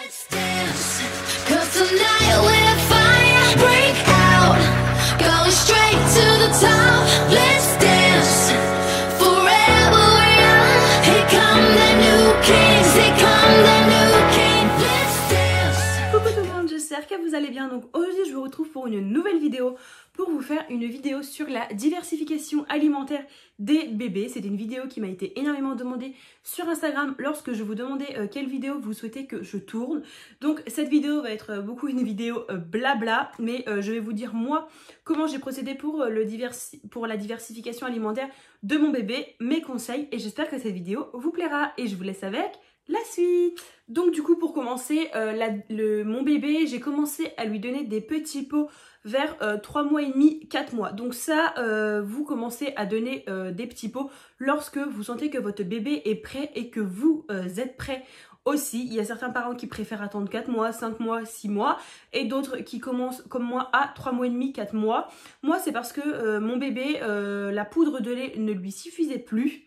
Let's dance, 'cause tonight we're fire, break out, going straight to the top. Let's dance, forever young. Here come the new kings, here come the new king. Let's dance. Coucou tout le monde, j'espère que vous allez bien. Donc aujourd'hui je vous retrouve pour une nouvelle vidéo, pour vous faire une vidéo sur la diversification alimentaire des bébés. C'est une vidéo qui m'a été énormément demandée sur Instagram lorsque je vous demandais quelle vidéo vous souhaitez que je tourne. Donc cette vidéo va être beaucoup une vidéo blabla, mais je vais vous dire moi comment j'ai procédé pour la diversification alimentaire de mon bébé, mes conseils, et j'espère que cette vidéo vous plaira. Et je vous laisse avec la suite. Donc du coup pour commencer, mon bébé, j'ai commencé à lui donner des petits pots vers 3 mois et demi, 4 mois. Donc ça, vous commencez à donner des petits pots lorsque vous sentez que votre bébé est prêt et que vous êtes prêt aussi. Il y a certains parents qui préfèrent attendre 4 mois, 5 mois, 6 mois et d'autres qui commencent comme moi à 3 mois et demi, 4 mois. Moi c'est parce que mon bébé, la poudre de lait ne lui suffisait plus.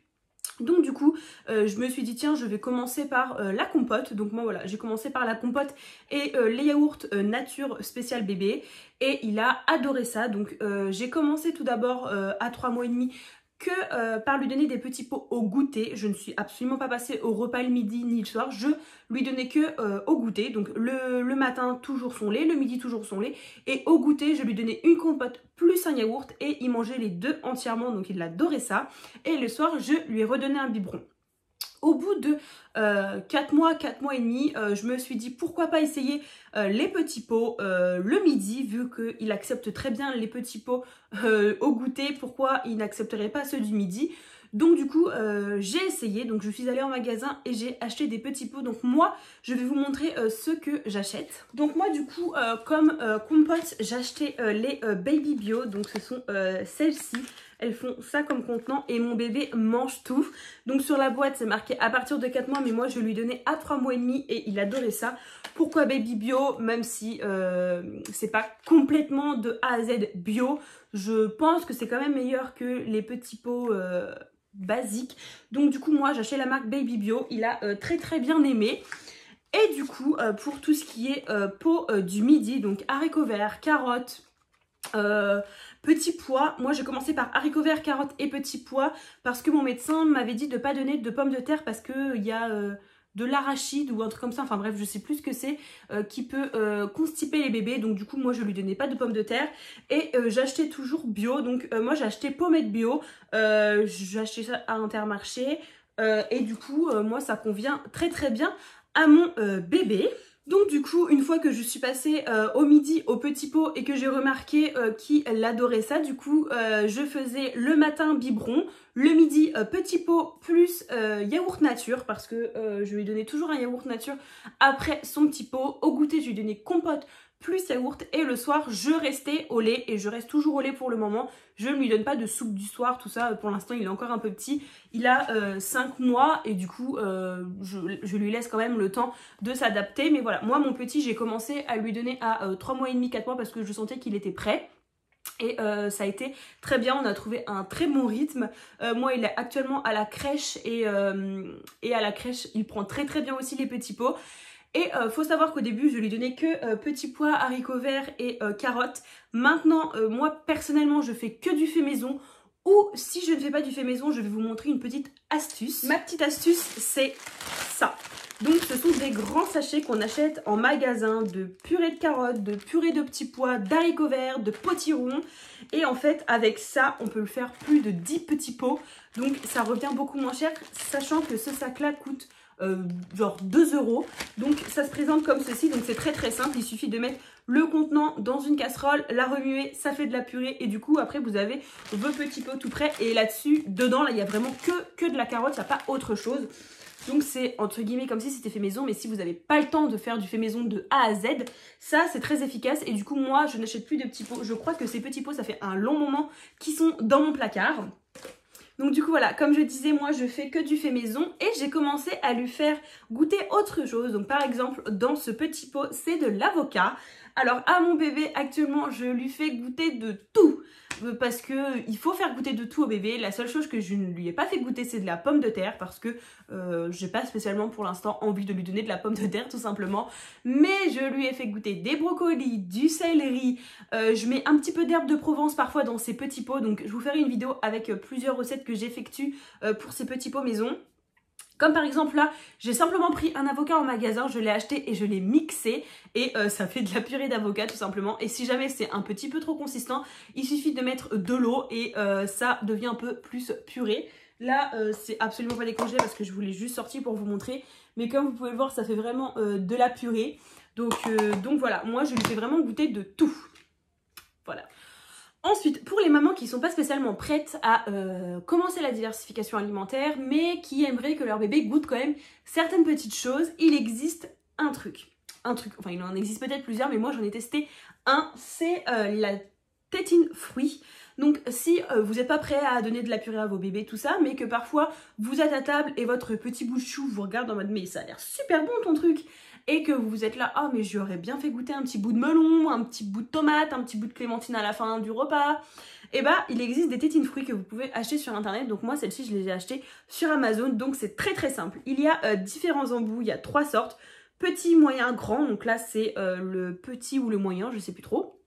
Donc du coup je me suis dit tiens, je vais commencer par la compote. Donc moi voilà, j'ai commencé par la compote et les yaourts nature spécial bébé, et il a adoré ça. Donc j'ai commencé tout d'abord à 3 mois et demi que par lui donner des petits pots au goûter. Je ne suis absolument pas passée au repas le midi ni le soir, je lui donnais que au goûter. Donc le matin toujours son lait, le midi toujours son lait, et au goûter je lui donnais une compote plus un yaourt, et il mangeait les deux entièrement, donc il adorait ça. Et le soir je lui ai redonné un biberon. Au bout de 4 mois et demi, je me suis dit pourquoi pas essayer les petits pots le midi, vu qu'il accepte très bien les petits pots au goûter, pourquoi il n'accepterait pas ceux du midi. Donc du coup j'ai essayé, donc je suis allée en magasin et j'ai acheté des petits pots. Donc moi je vais vous montrer ce que j'achète. Donc moi du coup comme compote, j'ai acheté les Baby Bio, donc ce sont celles-ci. Elles font ça comme contenant et mon bébé mange tout. Donc sur la boîte c'est marqué à partir de 4 mois, mais moi je lui donnais à 3 mois et demi et il adorait ça. Pourquoi Baby Bio? Même si c'est pas complètement de A à Z bio, je pense que c'est quand même meilleur que les petits pots basiques. Donc du coup moi j'achète la marque Baby Bio, il a très bien aimé. Et du coup pour tout ce qui est pot du midi, donc haricots verts, carottes, petits pois, moi j'ai commencé par haricots verts, carottes et petits pois parce que mon médecin m'avait dit de ne pas donner de pommes de terre parce qu'il y a de l'arachide ou un truc comme ça, enfin bref je sais plus ce que c'est, qui peut constiper les bébés. Donc du coup moi je lui donnais pas de pommes de terre, et j'achetais toujours bio. Donc moi j'ai acheté pommette bio, j'ai acheté ça à Intermarché, et du coup moi ça convient très bien à mon bébé. Donc du coup, une fois que je suis passée au midi au petit pot et que j'ai remarqué qu'il adorait ça, du coup je faisais le matin biberon, le midi petit pot plus yaourt nature, parce que je lui donnais toujours un yaourt nature après son petit pot. Au goûter je lui donnais compote plus yaourt, et le soir je restais au lait, et je reste toujours au lait pour le moment. Je ne lui donne pas de soupe du soir, tout ça, pour l'instant il est encore un peu petit, il a 5 mois et du coup je lui laisse quand même le temps de s'adapter. Mais voilà, moi mon petit j'ai commencé à lui donner à 3 mois et demi, 4 mois parce que je sentais qu'il était prêt. Et ça a été très bien, on a trouvé un très bon rythme. Moi il est actuellement à la crèche, et à la crèche il prend très bien aussi les petits pots. Et faut savoir qu'au début je lui donnais que petits pois, haricots verts et carottes. Maintenant moi personnellement je fais que du fait maison, ou si je ne fais pas du fait maison je vais vous montrer une petite astuce. Ma petite astuce c'est ça. Donc ce sont des grands sachets qu'on achète en magasin de purée de carottes, de purée de petits pois, d'haricots verts, de potirons. Et en fait avec ça on peut le faire plus de 10 petits pots. Donc ça revient beaucoup moins cher, sachant que ce sac là coûte genre 2 €. Donc ça se présente comme ceci, donc c'est très simple. Il suffit de mettre le contenant dans une casserole, la remuer, ça fait de la purée, et du coup après vous avez vos petits pots tout prêts. Et là-dessus, dedans là il y a vraiment que de la carotte, il n'y a pas autre chose. Donc c'est entre guillemets comme si c'était fait maison, mais si vous n'avez pas le temps de faire du fait maison de A à Z, ça c'est très efficace. Et du coup moi je n'achète plus de petits pots, je crois que ces petits pots ça fait un long moment qu'ils sont dans mon placard. Donc du coup voilà, comme je disais, moi je fais que du fait maison, et j'ai commencé à lui faire goûter autre chose. Donc par exemple dans ce petit pot c'est de l'avocat. Alors à mon bébé actuellement je lui fais goûter de tout. parce que il faut faire goûter de tout au bébé. La seule chose que je ne lui ai pas fait goûter, c'est de la pomme de terre, parce que j'ai pas spécialement pour l'instant envie de lui donner de la pomme de terre tout simplement. Mais je lui ai fait goûter des brocolis, du céleri, je mets un petit peu d'herbe de Provence parfois dans ces petits pots, donc je vous ferai une vidéo avec plusieurs recettes que j'effectue pour ces petits pots maison. Comme par exemple là, j'ai simplement pris un avocat en magasin, je l'ai acheté et je l'ai mixé et ça fait de la purée d'avocat tout simplement. Et si jamais c'est un petit peu trop consistant, il suffit de mettre de l'eau et ça devient un peu plus purée. Là, c'est absolument pas décongelé parce que je voulais juste sortir pour vous montrer. Mais comme vous pouvez le voir, ça fait vraiment de la purée. Donc voilà, moi je lui fais vraiment goûter de tout. Voilà. Ensuite, pour les mamans qui ne sont pas spécialement prêtes à commencer la diversification alimentaire, mais qui aimeraient que leur bébé goûte quand même certaines petites choses, il existe un truc, enfin il en existe peut-être plusieurs, mais moi j'en ai testé un, c'est la tétine fruit. Donc si vous n'êtes pas prêt à donner de la purée à vos bébés, tout ça, mais que parfois vous êtes à table et votre petit bout de chou vous regarde en mode mais ça a l'air super bon ton truc, et que vous êtes là, ah mais j'aurais bien fait goûter un petit bout de melon, un petit bout de tomate, un petit bout de clémentine à la fin du repas, et bah il existe des tétines fruits que vous pouvez acheter sur internet. Donc moi celle-ci je les ai achetées sur Amazon, donc c'est très très simple. Il y a différents embouts, il y a 3 sortes, petit, moyen, grand, donc là c'est le petit ou le moyen, je sais plus trop.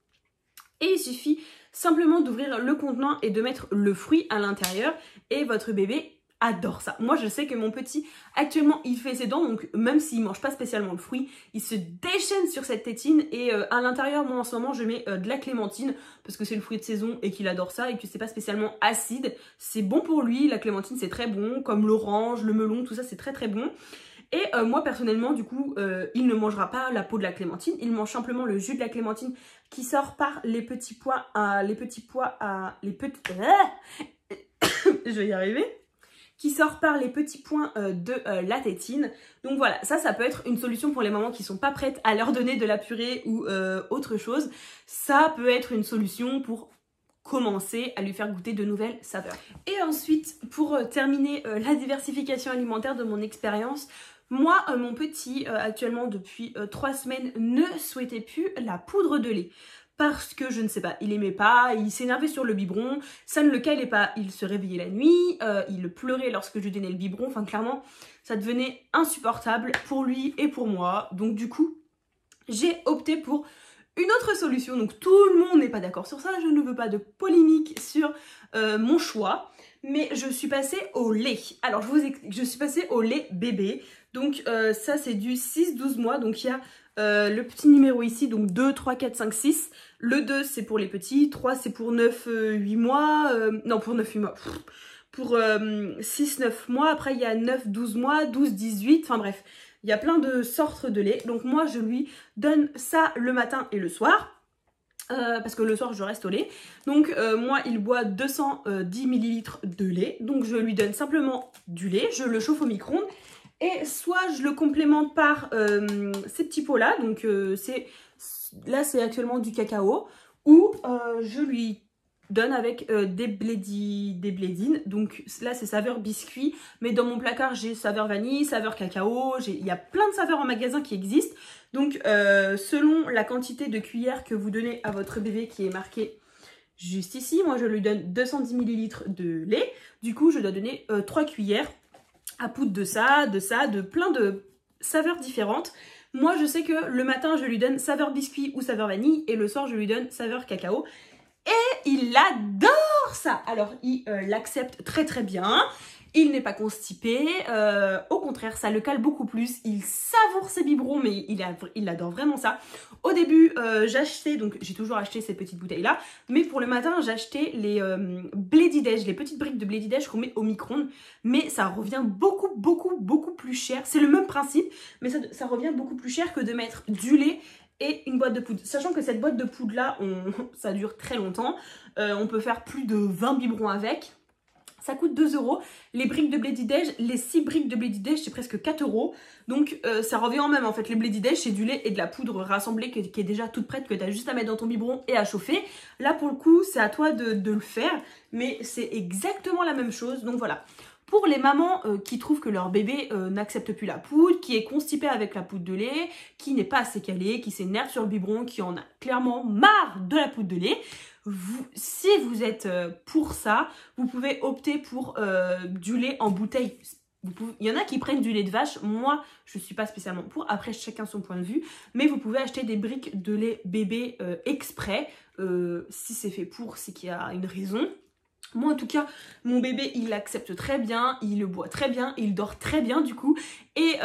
Et il suffit simplement d'ouvrir le contenant et de mettre le fruit à l'intérieur et votre bébé adore ça. Moi je sais que mon petit actuellement il fait ses dents, donc même s'il mange pas spécialement le fruit, il se déchaîne sur cette tétine. Et à l'intérieur moi en ce moment je mets de la clémentine parce que c'est le fruit de saison et qu'il adore ça et que c'est pas spécialement acide. C'est bon pour lui, la clémentine c'est très bon, comme l'orange, le melon, tout ça c'est très très bon. Et moi personnellement du coup il ne mangera pas la peau de la clémentine, il mange simplement le jus de la clémentine qui sort par les petits pois je vais y arriver, qui sort par les petits points de la tétine. Donc voilà, ça peut être une solution pour les mamans qui sont pas prêtes à leur donner de la purée ou autre chose. Ça peut être une solution pour commencer à lui faire goûter de nouvelles saveurs. Et ensuite, pour terminer la diversification alimentaire de mon expérience, moi, mon petit, actuellement depuis 3 semaines, ne souhaitait plus la poudre de lait. Parce que je ne sais pas, il aimait pas, il s'énervait sur le biberon, ça ne le calait pas, il se réveillait la nuit, il pleurait lorsque je lui donnais le biberon, enfin clairement, ça devenait insupportable pour lui et pour moi. Donc du coup, j'ai opté pour une autre solution. Donc tout le monde n'est pas d'accord sur ça, je ne veux pas de polémique sur mon choix. Mais je suis passée au lait. Alors je vous explique, je suis passée au lait bébé. Donc ça c'est du 6-12 mois. Donc il y a le petit numéro ici, donc 2, 3, 4, 5, 6. Le 2 c'est pour les petits, 3 c'est pour 9, 8 mois. Non pour 9, 8 mois. Pour 6, 9 mois. Après il y a 9, 12 mois, 12, 18. Enfin bref, il y a plein de sortes de lait. Donc moi je lui donne ça le matin et le soir. Parce que le soir je reste au lait. Donc moi il boit 210 ml de lait. Donc je lui donne simplement du lait, je le chauffe au micro-ondes. Et soit je le complémente par ces petits pots là. Donc là c'est actuellement du cacao. Ou je lui donne avec des blédines. Donc là c'est saveur biscuit. Mais dans mon placard j'ai saveur vanille, saveur cacao. Il y a plein de saveurs en magasin qui existent. Donc selon la quantité de cuillères que vous donnez à votre bébé qui est marqué juste ici, moi je lui donne 210 ml de lait. Du coup je dois donner 3 cuillères à poudre de ça, de plein de saveurs différentes. Moi je sais que le matin je lui donne saveur biscuit ou saveur vanille et le soir je lui donne saveur cacao. Et il adore ça. Alors il l'accepte très très bien. Il n'est pas constipé, au contraire ça le cale beaucoup plus, il savoure ses biberons mais il adore vraiment ça. Au début j'achetais, donc j'ai toujours acheté ces petites bouteilles là, mais pour le matin j'achetais les Blédidège, les petites briques de Blédidège qu'on met au micro-ondes, mais ça revient beaucoup plus cher. C'est le même principe mais ça revient beaucoup plus cher que de mettre du lait et une boîte de poudre. Sachant que cette boîte de poudre là, ça dure très longtemps, on peut faire plus de 20 biberons avec. Ça coûte 2 €. Les briques de Blédidège, les 6 briques de Blédidège, c'est presque 4 €. Donc ça revient en même en fait. Les Blédidège, c'est du lait et de la poudre rassemblée qui est déjà toute prête, que tu as juste à mettre dans ton biberon et à chauffer. Là pour le coup, c'est à toi de le faire. Mais c'est exactement la même chose. Donc voilà. pour les mamans qui trouvent que leur bébé n'accepte plus la poudre, qui est constipé avec la poudre de lait, qui n'est pas assez calé, qui s'énerve sur le biberon, qui en a clairement marre de la poudre de lait, si vous êtes pour ça, vous pouvez opter pour du lait en bouteille. Il y en a qui prennent du lait de vache, moi je ne suis pas spécialement pour, après chacun son point de vue, mais vous pouvez acheter des briques de lait bébé exprès, si c'est fait pour, c'est qu'il y a une raison. Moi en tout cas, mon bébé il l'accepte très bien, il le boit très bien, il dort très bien du coup, et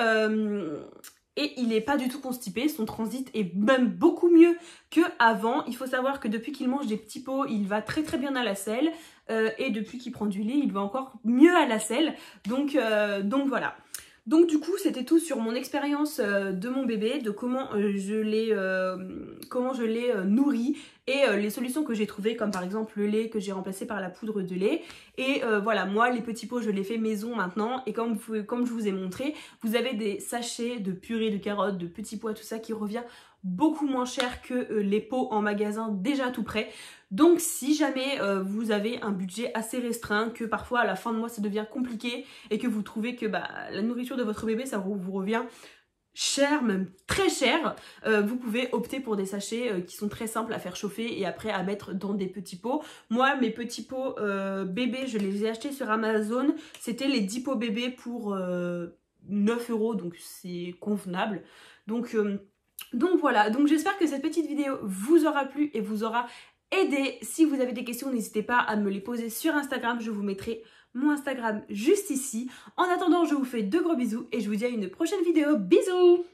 il n'est pas du tout constipé, son transit est même beaucoup mieux qu'avant. Il faut savoir que depuis qu'il mange des petits pots, il va très très bien à la selle. Et depuis qu'il prend du lait, il va encore mieux à la selle. Donc voilà. Donc du coup, c'était tout sur mon expérience de mon bébé, de comment je l'ai nourri et les solutions que j'ai trouvées, comme par exemple le lait que j'ai remplacé par la poudre de lait. Et voilà, moi les petits pots je les fais maison maintenant, et comme je vous ai montré, vous avez des sachets de purée de carottes, de petits pois, tout ça qui revient beaucoup moins cher que les pots en magasin déjà tout prêts. Donc si jamais vous avez un budget assez restreint, que parfois à la fin de mois ça devient compliqué et que vous trouvez que la nourriture de votre bébé ça vous revient cher, même très cher, vous pouvez opter pour des sachets qui sont très simples à faire chauffer et après à mettre dans des petits pots. Moi mes petits pots bébés je les ai achetés sur Amazon, c'était les 10 pots bébés pour 9 €, donc c'est convenable. Donc voilà, donc j'espère que cette petite vidéo vous aura plu et vous aura aidé. Si vous avez des questions, n'hésitez pas à me les poser sur Instagram, je vous mettrai mon Instagram juste ici. En attendant, je vous fais de gros bisous et je vous dis à une prochaine vidéo. Bisous!